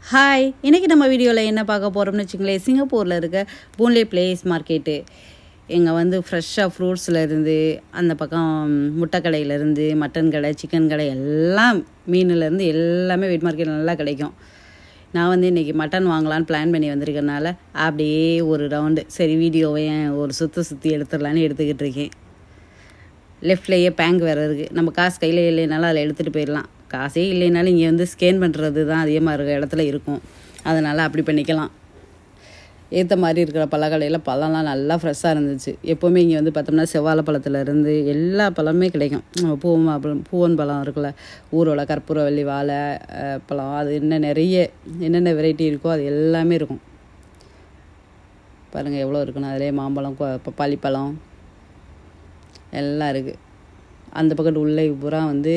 Hi, இன்றைக்கி நம்ம வீடியோவில் என்ன பார்க்க போகிறோம்னு வச்சுங்களேன், சிங்கப்பூரில் இருக்க பூன்லே பிளேஸ் மார்க்கெட்டு. இங்கே வந்து ஃப்ரெஷ்ஷாக ஃப்ரூட்ஸில் இருந்து, அந்த பக்கம் முட்டைக்கடையிலேருந்து, மட்டன் கடை, சிக்கன் கடை, எல்லாம் மீன்லேருந்து எல்லாமே வெட் மார்க்கெட் நல்லா கிடைக்கும். நான் வந்து இன்றைக்கி மட்டன் வாங்கலான்னு பிளான் பண்ணி வந்திருக்கனால அப்படியே ஒரு ரவுண்டு சரி வீடியோவை ஒரு சுற்றி எடுத்துடலான்னு எடுத்துக்கிட்டு இருக்கேன். லெஃப்ட்லேயே பேங்க் வேறு இருக்குது. நம்ம காசு கையில் இல்லைனாலும் அதில் எடுத்துகிட்டு போயிடலாம். காசே இல்லைனாலும் இங்கே வந்து ஸ்கேன் பண்ணுறது தான் அதிகமாக இருக்கிற இடத்துல இருக்கும். அதனால் அப்படி பண்ணிக்கலாம். ஏற்ற மாதிரி இருக்கிற பழக்கடையில் பழம்லாம் நல்லா ஃப்ரெஷ்ஷாக இருந்துச்சு. எப்போவுமே இங்கே வந்து பார்த்தோம்னா செவ்வாழை பழத்துலேருந்து எல்லா பழமுமே கிடைக்கும். பூவன் பழம் இருக்குல்ல, ஊரோட கற்பூரவள்ளி வாழை பழம், அது இன்னும் நிறைய என்னென்ன வெரைட்டி இருக்கோ அது எல்லாமே இருக்கும். பாருங்கள் எவ்வளோ இருக்குன்னு. அதிலே மாம்பழம், பப்பாளி பழம் எல்லாம் இருக்குது. அந்த பக்கத்து உள்ளே பூரா வந்து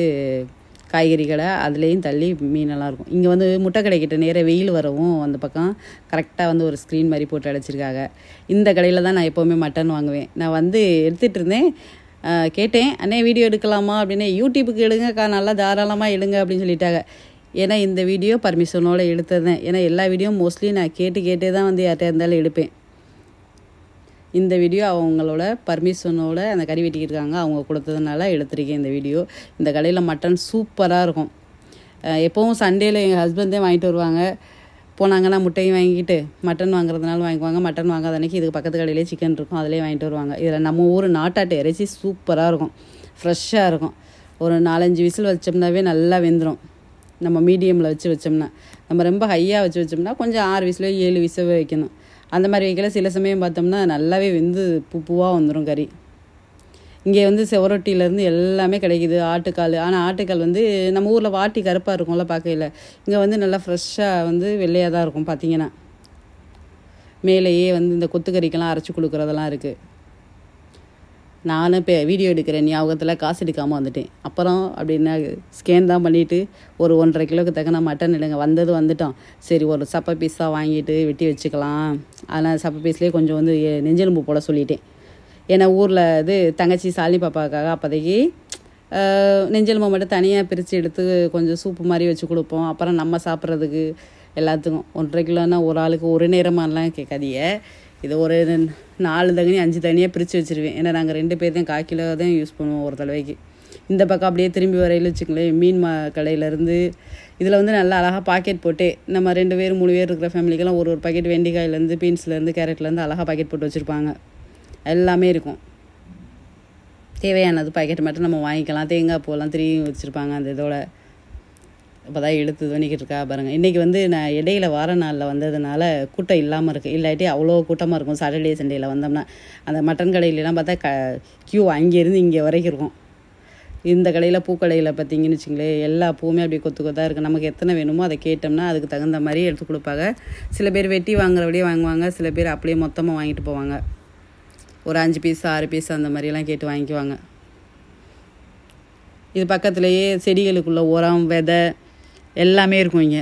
காய்கறி கடை, அதுலேயும் தள்ளி மீனெல்லாம் இருக்கும். இங்கே வந்து முட்டை கடைக்கிட்ட நேராக வெயில் வரவும் அந்த பக்கம் கரெக்டாக வந்து ஒரு ஸ்க்ரீன் மாதிரி போட்டு அடைச்சிருக்காங்க. இந்த கடையில் தான் நான் எப்போவுமே மட்டன் வாங்குவேன். நான் வந்து எடுத்துகிட்டு இருந்தேன், கேட்டேன், அண்ணே வீடியோ எடுக்கலாமா அப்படின்னு. யூடியூப்புக்கு எடுங்கக்கா, நல்லா தாராளமாக எடுங்க அப்படின்னு சொல்லிட்டாங்க. ஏன்னா இந்த வீடியோ பர்மிஷனோடு எடுத்தது. ஏன்னா எல்லா வீடியோ மோஸ்ட்லி நான் கேட்டே தான் வந்து யார்கிட்ட இருந்தாலும் எடுப்பேன். இந்த வீடியோ அவங்களோட பர்மிஷனோட அந்த கறி வெட்டிக்கிட்டு அவங்க கொடுத்ததுனால எடுத்திருக்கேன் இந்த வீடியோ. இந்த கடையில் மட்டன் சூப்பராக இருக்கும். எப்போவும் சண்டேயில் எங்கள் ஹஸ்பண்டே வாங்கிட்டு வருவாங்க. போனாங்கன்னா முட்டையும் வாங்கிட்டு மட்டன் வாங்குறதுனால வாங்கிக்குவாங்க. மட்டன் வாங்காத அன்றைக்கி இதுக்கு பக்கத்து கடையிலே சிக்கன் இருக்கும், அதிலே வாங்கிட்டு வருவாங்க. இதில் நம்ம ஊர் நாட்டாட்டு இறைச்சி சூப்பராக இருக்கும், ஃப்ரெஷ்ஷாக இருக்கும். ஒரு 4-5 விசில் வச்சோம்னாவே நல்லா வெந்துடும். நம்ம மீடியமில் வச்சோம்னா, நம்ம ரொம்ப ஹையாக வச்சோம்னா கொஞ்சம் 6 விசிலோ 7 விசிலோ வைக்கணும். அந்த மாதிரி வைக்கல. சில சமயம் பார்த்தோம்னா நல்லாவே வெந்து பூவாக வந்துடும் கறி. இங்கே வந்து செவரொட்டியிலேருந்து எல்லாமே கிடைக்கிது. ஆட்டுக்கால், ஆனால் ஆட்டுக்கால் வந்து நம்ம ஊரில் வாட்டி கருப்பாக இருக்கும்ல பார்க்கையில், இங்கே வந்து நல்லா ஃப்ரெஷ்ஷாக வந்து வெள்ளையாக தான் இருக்கும். பார்த்திங்கன்னா மேலேயே வந்து இந்த கொத்துக்கறிக்கெல்லாம் அரைச்சி கொடுக்குறதெல்லாம் இருக்குது. நானும் இப்போ வீடியோ எடுக்கிறேன் ஞாபகத்தில் காசு எடுக்காமல் வந்துட்டேன். அப்புறம் அப்படின்னா ஸ்கேன் தான் பண்ணிவிட்டு ஒரு 1.5 கிலோக்கு தக்கன மட்டன் எடுங்க. வந்துட்டோம். சரி ஒரு சப்பை பீஸாக வாங்கிட்டு வெட்டி வச்சுக்கலாம். ஆனால் சப்பை பீஸ்லேயே கொஞ்சம் வந்து நெஞ்செலும்பு போட சொல்லிட்டேன். ஏன்னா ஊரில் இது தங்கச்சி சாலி பாப்பாக்காக அப்போதைக்கு நெஞ்செலும்பை மட்டும் தனியாக பிரித்து எடுத்து கொஞ்சம் சூப்பு மாதிரி வச்சு கொடுப்போம். அப்புறம் நம்ம சாப்பிட்றதுக்கு எல்லாத்துக்கும் 1.5 கிலோன்னா ஒரு ஆளுக்கு ஒரு நேரமானலாம் கேட்காதீங்க. இது ஒரு 4 தனியாக 5 தனியாக பிரித்து வச்சுருவேன். ஏன்னா நாங்கள் 2 பேர் தான் 1/4 கிலோ தான் யூஸ் பண்ணுவோம் ஒரு தடவைக்கு. இந்த பக்கம் அப்படியே திரும்பி வரையில் வச்சுங்களேன், மீன் கடையிலேருந்து இதில் வந்து நல்லா அழகாக பாக்கெட் போட்டு நம்ம 2 பேர் 3 பேர் இருக்கிற ஃபேமிலிக்கெல்லாம் ஒரு பாக்கெட் வெண்டைக்காயிலேருந்து பீன்ஸ்லேருந்து கேரட்லேருந்து அழகாக பாக்கெட் போட்டு வச்சுருப்பாங்க. எல்லாமே இருக்கும். தேவையானது பாக்கெட் மட்டும் நம்ம வாங்கிக்கலாம். தேங்காய் பூவெல்லாம் திரும்பி வச்சுருப்பாங்க அந்த இதோட. இப்போ தான் எடுத்து பண்ணிக்கிட்டு இருக்கா பாருங்கள். இன்றைக்கி வந்து நான் இடையில வார நாளில் வந்ததுனால கூட்டம் இல்லாமல் இருக்குது. இல்லாட்டி அவ்வளோ கூட்டமாக இருக்கும் சாட்டர்டே சண்டேயில் வந்தோம்னா. அந்த மட்டன் கடையிலலாம் பார்த்தா க்யூ அங்கேருந்து இங்கே வரைக்கும் இருக்கும். இந்த கடையில் பூக்கடையில் பார்த்திங்கன்னு வச்சுங்களேன், எல்லா பூவுமே அப்படியே கொத்தாக இருக்குது. நமக்கு எத்தனை வேணுமோ அதை கேட்டோம்னா அதுக்கு தகுந்த மாதிரி எடுத்து கொடுப்பாங்க. சில பேர் வெட்டி வாங்குறபடியே வாங்குவாங்க, சில பேர் அப்படியே மொத்தமாக வாங்கிட்டு போவாங்க. ஒரு 5 பீஸ் 6 பீஸ் அந்த மாதிரியெல்லாம் கேட்டு வாங்கிக்குவாங்க. இது பக்கத்துலேயே செடிகளுக்குள்ள உரம் விதை எல்லாமே இருக்கும். இங்கே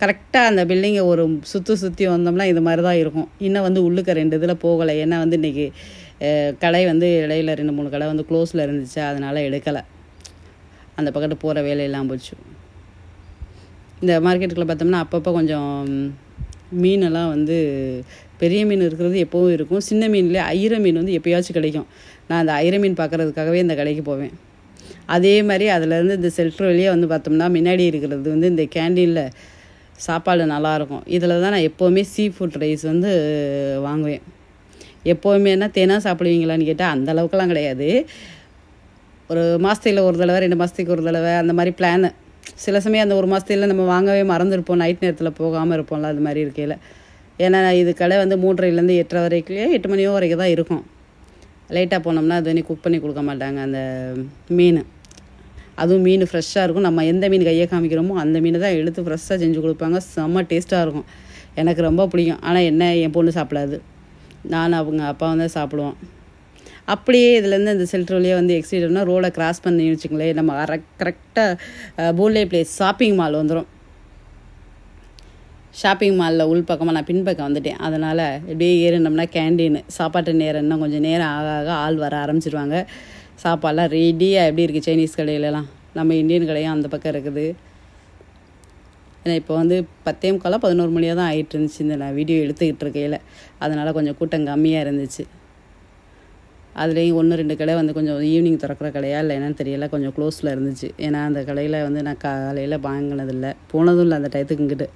கரெக்டாக அந்த பில்டிங்கை ஒரு சுற்றி வந்தோம்னா இது மாதிரி தான் இருக்கும். இன்னும் வந்து உள்ளுக்க 2 இதில் போகலை. ஏன்னா வந்து இன்றைக்கி கடை வந்து இடையில 2-3 கடை வந்து க்ளோஸில் இருந்துச்சு, அதனால் எடுக்கலை. அந்த பக்கத்து போகிற வேலையெல்லாம் போச்சு. இந்த மார்க்கெட்டுக்குள்ளே பார்த்தோம்னா அப்பப்போ கொஞ்சம் மீனெல்லாம் வந்து பெரிய மீன் இருக்கிறது எப்போவும் இருக்கும். சின்ன மீன்லேயே ஐர மீன் வந்து எப்போயாச்சும் கிடைக்கும். நான் அந்த ஐர மீன் பார்க்குறதுக்காகவே இந்த கடைக்கு போவேன். அதே மாதிரி அதிலேருந்து இந்த செல்ட்ரு வழியாக வந்து பார்த்தோம்னா முன்னாடி இருக்கிறது வந்து இந்த கேண்டீனில் சாப்பாடு நல்லாயிருக்கும். இதில் தான் நான் எப்போவுமே சீ ஃபுட் ரைஸ் வந்து வாங்குவேன். எப்போவுமேனா தேனாக சாப்பிடுவீங்களான்னு கேட்டால் அந்த அளவுக்குலாம் கிடையாது. ஒரு மாதத்தில் ஒரு தடவை 2 மாதத்துக்கு ஒரு தடவை அந்த மாதிரி பிளானு. சில சமயம் அந்த 1 மாதத்தில் நம்ம வாங்கவே மறந்துருப்போம், நைட் நேரத்தில் போகாமல் இருப்போம்ல, அது மாதிரி இருக்கையில். ஏன்னா இது கடை வந்து 3:30லேருந்து 8:30 வரைக்கும் 8 மணியோ வரைக்கும் தான் இருக்கும். லேட்டாக போனோம்னா அது வந்து குக் பண்ணி கொடுக்க மாட்டாங்க அந்த மீன். அதுவும் மீன் ஃப்ரெஷ்ஷாக இருக்கும். நம்ம எந்த மீன் கையை காமிக்கிறோமோ அந்த மீனை தான் எடுத்து ஃப்ரெஷ்ஷாக செஞ்சு கொடுப்பாங்க. செம்ம டேஸ்ட்டாக இருக்கும். எனக்கு ரொம்ப பிடிக்கும். ஆனால் என்ன என் பொண்ணு சாப்பிடாது, நான் அவங்க அப்பா வந்து சாப்பிடுவோம். அப்படியே இதுலேருந்து இந்த செல்ட்ரு வழியாக வந்து எக்ஸிடர்னா ரோடை கிராஸ் பண்ணி வச்சுங்களேன், நம்ம கரெக்டாக பூன்லே பிளேஸ் ஷாப்பிங் மால் வந்துடும். ஷாப்பிங் மாலில் உள் பக்கமாக நான் பின்பக்கம் வந்துட்டேன். அதனால் இப்படியே ஏறினோம்னா கேண்டீனு. சாப்பாட்டு நேரம் இன்னும் கொஞ்சம் நேரம் ஆக ஆள் வர ஆரம்பிச்சிடுவாங்க. சாப்பாடெலாம் ரெடியாக எப்படி இருக்குது சைனீஸ் கடையிலலாம். நம்ம இந்தியன் கடையும் அந்த பக்கம் இருக்குது. ஏன்னா இப்போ வந்து 10:45 11 மணியாக தான் ஆகிட்டு இருந்துச்சு இந்த நான் வீடியோ எடுத்துக்கிட்டு இருக்கையில். அதனால் கொஞ்சம் கூட்டம் கம்மியாக இருந்துச்சு. அதுலேயும் 1-2 கடை வந்து கொஞ்சம் ஈவினிங் திறக்கிற கடையா இல்லை என்னன்னு தெரியல, கொஞ்சம் க்ளோஸில் இருந்துச்சு. ஏன்னா அந்த கடையில் வந்து நான் காலையில் வாங்கினதில்லை, போனதும் இல்லை அந்த டயத்துக்கு இங்கிட்டு.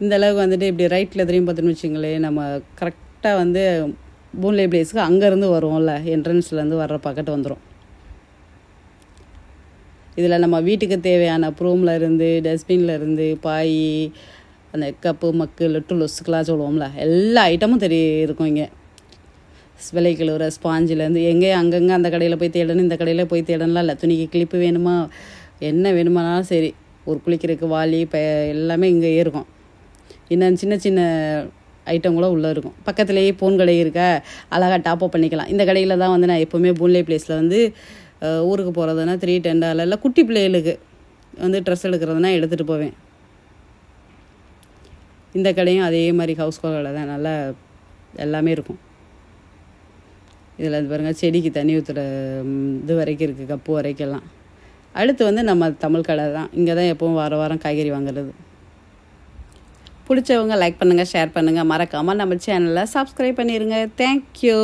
இந்த அளவுக்கு வந்துட்டு இப்படி ரைட்டில் திரும்பி பார்த்துன்னு வச்சுங்களேன், நம்ம கரெக்டாக வந்து பூன்லே பிளேஸுக்கு அங்கேருந்து வருவோம்ல, என்ட்ரன்ஸ்லேருந்து வர்ற பக்கத்து வந்துடும். இதில் நம்ம வீட்டுக்கு தேவையான ப்ரூமில் இருந்து, டஸ்ட்பினில் இருந்து, பாய், அந்த கப்பு மக்கு லொட்டு லொசுக்கெலாம் சொல்லுவோம்ல, எல்லா ஐட்டமும் இருக்கும் இங்கே. விலை கழுவுற ஸ்பாஞ்சிலேருந்து எங்கேயும் அங்கங்கே அந்த கடையில் போய் தேடணும், இந்த கடையில் போய் தேடணும்லாம் இல்லை. துணிக்கு கிளிப்பு வேணுமா, என்ன வேணுமானாலும் சரி, ஒரு குளிக்கிறதுக்கு வாளி எல்லாமே இங்கேயே இருக்கும். இன்னும் சின்ன சின்ன ஐட்டம் கூட உள்ளே இருக்கும். பக்கத்துலேயே ஃபோன் கடை இருக்கா, அழகாக டாப்அப் பண்ணிக்கலாம். இந்த கடையில் தான் வந்து நான் எப்போவுமே பூன்லே பிளேஸில் வந்து ஊருக்கு போகிறதுனா 310 இல்லை குட்டி பிள்ளைகளுக்கு வந்து ட்ரெஸ் எடுக்கிறதுனா எடுத்துகிட்டு போவேன். இந்த கடையும் அதே மாதிரி ஹவுஸ் கடை தான், நல்லா எல்லாமே இருக்கும். இதில் இது பாருங்கள், செடிக்கு தண்ணி ஊற்றுற இது வரைக்கும் இருக்குது, கப்பு வரைக்கெல்லாம். அடுத்து வந்து நம்ம தமிழ் கடை தான். இங்கே தான் எப்போவும் வாரம் வாரம் காய்கறி வாங்குறது. பிடிச்சவங்க லைக் பண்ணுங்கள், ஷேர் பண்ணுங்கள், மறக்காமல் நம்ம சேனலை சப்ஸ்கிரைப் பண்ணிடுங்க. தேங்க்யூ.